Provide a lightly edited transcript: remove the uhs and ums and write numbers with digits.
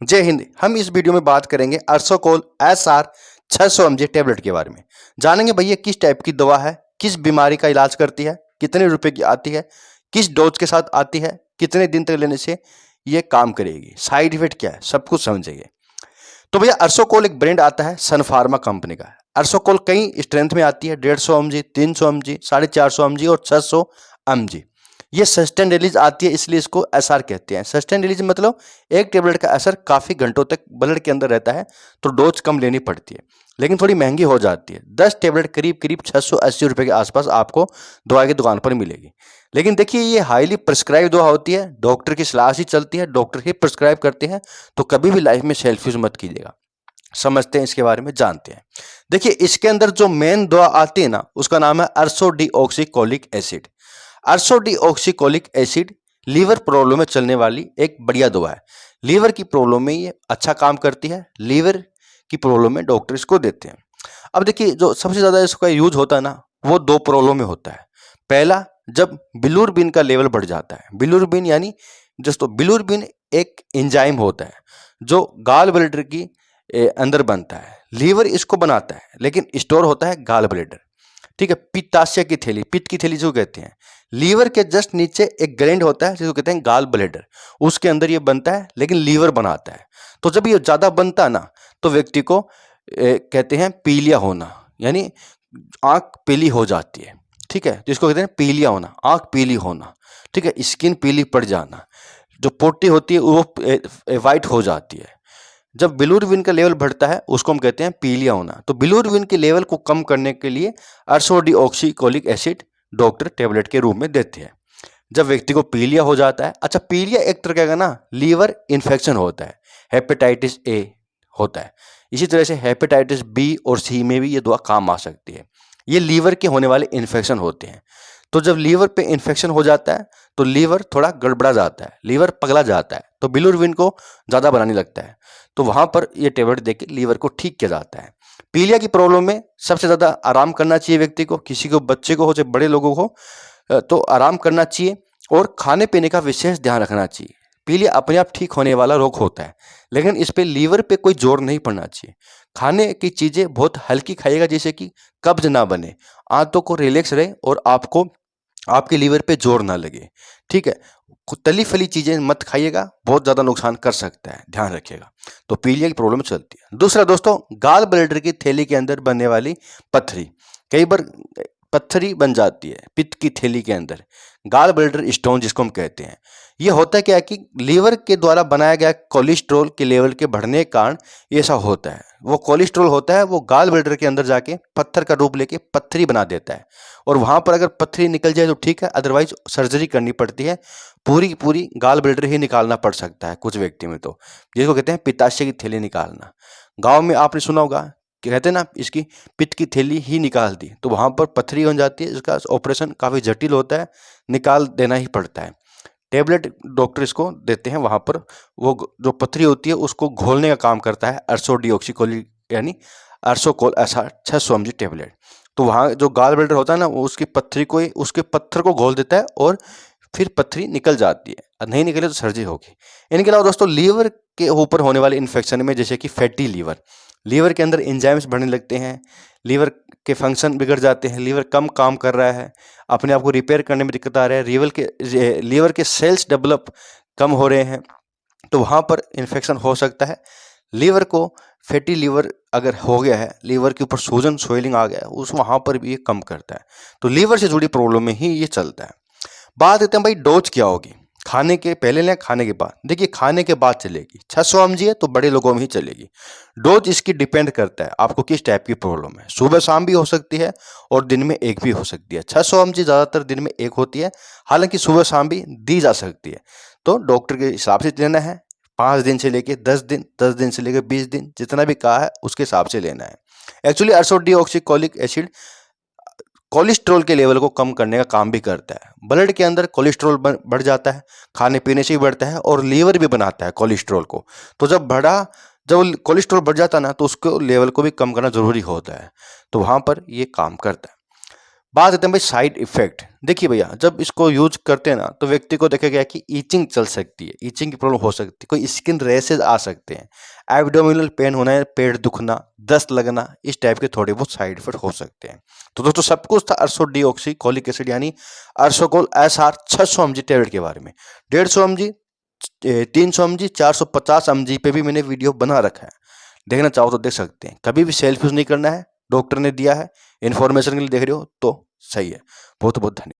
जय हिंद। हम इस वीडियो में बात करेंगे अर्सोकोल SR 600 mg टेबलेट के बारे में। जानेंगे भैया किस टाइप की दवा है, किस बीमारी का इलाज करती है, कितने रुपए की आती है, किस डोज के साथ आती है, कितने दिन तक लेने से ये काम करेगी, साइड इफेक्ट क्या है, सब कुछ समझेंगे। तो भैया अर्सोकोल एक ब्रांड आता है सन फार्मा कंपनी का। अर्सोकोल कई स्ट्रेंथ में आती है, 150 mg, 300 mg, 450 mg और 600 mg। ये सस्टेन रिलीज आती है, इसलिए इसको SR कहते हैं। सस्टेन रिलीज मतलब एक टेबलेट का असर काफी घंटों तक ब्लड के अंदर रहता है, तो डोज कम लेनी पड़ती है, लेकिन थोड़ी महंगी हो जाती है। 10 टेबलेट करीब करीब 680 रुपए के आसपास आपको दवा की दुकान पर मिलेगी। लेकिन देखिए ये हाईली प्रिस्क्राइब दवा होती है, डॉक्टर की सलाह से चलती है, डॉक्टर ही प्रिस्क्राइब करते हैं, तो कभी भी लाइफ में सेल्फ यूज मत कीजिएगा। समझते हैं इसके बारे में, जानते हैं। देखिए इसके अंदर जो मेन दवा आती है ना, उसका नाम है अर्सोडीऑक्सीकोलिक एसिड। अर्सोडीऑक्सीकोलिक एसिड लीवर प्रॉब्लम में चलने वाली एक बढ़िया दवा है। लीवर की प्रॉब्लम में ये अच्छा काम करती है, लीवर की प्रॉब्लम में डॉक्टर इसको देते हैं। अब देखिए जो सबसे ज्यादा इसका यूज होता है ना, वो दो प्रॉब्लम में होता है। पहला, जब बिलिरुबिन का लेवल बढ़ जाता है। बिलिरुबिन यानी दोस्तों बिलिरुबिन एक एंजाइम होता है जो गाल ब्लैडर की अंदर बनता है। लीवर इसको बनाता है, लेकिन स्टोर होता है गाल ब्लैडर। ठीक है, पित्ताशय की थैली, पित्त की थैली जो कहते हैं। लीवर के जस्ट नीचे एक ग्लैंड होता है जिसको कहते हैं गाल ब्लैडर, उसके अंदर ये बनता है, लेकिन लीवर बनाता है। तो जब ये ज्यादा बनता है ना, तो व्यक्ति को कहते हैं पीलिया होना, यानी आंख पीली हो जाती है। ठीक है, जिसको कहते हैं पीलिया होना, आंख पीली होना। ठीक है, स्किन पीली पड़ जाना, जो पोटी होती है वो वाइट हो जाती है। जब बिलिरुबिन का लेवल बढ़ता है उसको हम कहते हैं पीलिया होना। तो बिलिरुबिन के लेवल को कम करने के लिए अर्सोडीऑक्सीकोलिक एसिड डॉक्टर टेबलेट के रूप में देते हैं जब व्यक्ति को पीलिया हो जाता है। अच्छा, पीलिया एक तरह का ना लीवर इन्फेक्शन होता है, हेपेटाइटिस A होता है। इसी तरह से हेपेटाइटिस B और C में भी ये दवा काम आ सकती है। ये लीवर के होने वाले इन्फेक्शन होते हैं। तो जब लीवर पे इन्फेक्शन हो जाता है तो लीवर थोड़ा गड़बड़ा जाता है, लीवर पगला जाता है, तो बिलिरुबिन को ज़्यादा बनाने लगता है। तो वहाँ पर ये टेबलेट देके लीवर को ठीक किया जाता है। पीलिया की प्रॉब्लम में सबसे ज़्यादा आराम करना चाहिए व्यक्ति को, किसी को, बच्चे को हो चाहे बड़े लोगों को, तो आराम करना चाहिए और खाने पीने का विशेष ध्यान रखना चाहिए। पीलिया अपने आप ठीक होने वाला रोग होता है, लेकिन इस पे लीवर पे कोई जोर नहीं पड़ना चाहिए। खाने की चीज़ें बहुत हल्की खाइएगा, जैसे कि कब्ज ना बने, आंतों को रिलैक्स रहे और आपको आपके लीवर पे जोर ना लगे। ठीक है, तली फली चीजें मत खाइएगा, बहुत ज्यादा नुकसान कर सकता है, ध्यान रखिएगा। तो पीलिया की प्रॉब्लम चलती है। दूसरा दोस्तों, गाल ब्लैडर की थैली के अंदर बनने वाली पत्थरी। कई बार पत्थरी बन जाती है पित्त की थैली के अंदर, गाल ब्लैडर स्टोन जिसको हम कहते हैं। ये होता है क्या कि लीवर के द्वारा बनाया गया कोलेस्ट्रॉल के लेवल के बढ़ने के कारण ऐसा होता है। वो कोलेस्ट्रॉल होता है, वो गाल ब्लैडर के अंदर जाके पत्थर का रूप लेके पत्थरी बना देता है, और वहां पर अगर पत्थरी निकल जाए तो ठीक है, अदरवाइज सर्जरी करनी पड़ती है। पूरी की पूरी गाल ब्लैडर ही निकालना पड़ सकता है कुछ व्यक्ति में, तो जिसको कहते हैं पित्ताशय की थैली निकालना। गांव में आपने सुना होगा कि कहते हैं ना, इसकी पित्त की थैली ही निकाल दी, तो वहां पर पत्थरी बन जाती है। इसका ऑपरेशन काफी जटिल होता है, निकाल देना ही पड़ता है। टेबलेट डॉक्टर इसको देते हैं, वहां पर वो जो पत्थरी होती है उसको घोलने का काम करता है अर्सोडीऑक्सीकोलिक यानी अर्सोकोल SR 600 mg टेबलेट। तो वहाँ जो गाल ब्लैडर होता है ना, वो उसकी पत्थरी को, उसके पत्थर को घोल देता है और फिर पत्थरी निकल जाती है, और नहीं निकले तो सर्जरी होगी। इनके अलावा दोस्तों, लीवर के ऊपर होने वाले इन्फेक्शन में, जैसे कि फैटी लीवर, लीवर के अंदर एंजाइम्स बढ़ने लगते हैं, लीवर के फंक्शन बिगड़ जाते हैं, लीवर कम काम कर रहा है, अपने आप को रिपेयर करने में दिक्कत आ रहा है, लीवर के सेल्स डेवलप कम हो रहे हैं, तो वहाँ पर इन्फेक्शन हो सकता है। लीवर को फैटी लीवर अगर हो गया है, लीवर के ऊपर सूजन स्वेलिंग आ गया है, उस वहाँ पर भी ये कम करता है। तो लीवर से जुड़ी प्रॉब्लम में ही ये चलता है। बात करते हैं भाई डोज क्या होगी, खाने के पहले लें खाने के बाद। देखिए खाने के बाद चलेगी, 600 mg है तो बड़े लोगों में ही चलेगी। डोज इसकी डिपेंड करता है आपको किस टाइप की प्रॉब्लम है, सुबह शाम भी हो सकती है और दिन में एक भी हो सकती है। 600 mg ज़्यादातर दिन में एक होती है, हालांकि सुबह शाम भी दी जा सकती है। तो डॉक्टर के हिसाब से लेना है, 5 दिन से लेके 10 दिन, 10 दिन से लेकर 20 दिन, जितना भी कहा है उसके हिसाब से लेना है। एक्चुअली अर्सोडीऑक्सीकोलिक एसिड कोलेस्ट्रॉल के लेवल को कम करने का काम भी करता है। ब्लड के अंदर कोलेस्ट्रॉल बढ़ जाता है, खाने पीने से भी बढ़ता है, और लीवर भी बनाता है कोलेस्ट्रॉल को। तो जब कोलेस्ट्रॉल बढ़ जाता है ना, तो उसको लेवल को भी कम करना जरूरी होता है, तो वहां पर ये काम करता है। बात करते हैं भाई साइड इफेक्ट। देखिए भैया, जब इसको यूज करते हैं ना तो व्यक्ति को देखा गया कि ईचिंग चल सकती है, ईचिंग की प्रॉब्लम हो सकती है, कोई स्किन रैशेज आ सकते हैं, एब्डोमिनल पेन होना है, पेट दुखना, दस्त लगना, इस टाइप के थोड़े बहुत साइड इफेक्ट हो सकते हैं। तो दोस्तों सब कुछ था अरसो डीऑक्सीकोलिक एसिड यानी अरसोकोल एसआर 600 mg टेबलेट के बारे में। 150 mg, 300 mg, 450 mg पे भी मैंने वीडियो बना रखा है, देखना चाहो तो देख सकते हैं। कभी भी सेल्फ यूज नहीं करना है, डॉक्टर ने दिया है, इन्फॉर्मेशन के लिए देख रहे हो तो सही है। बहुत बहुत धन्यवाद।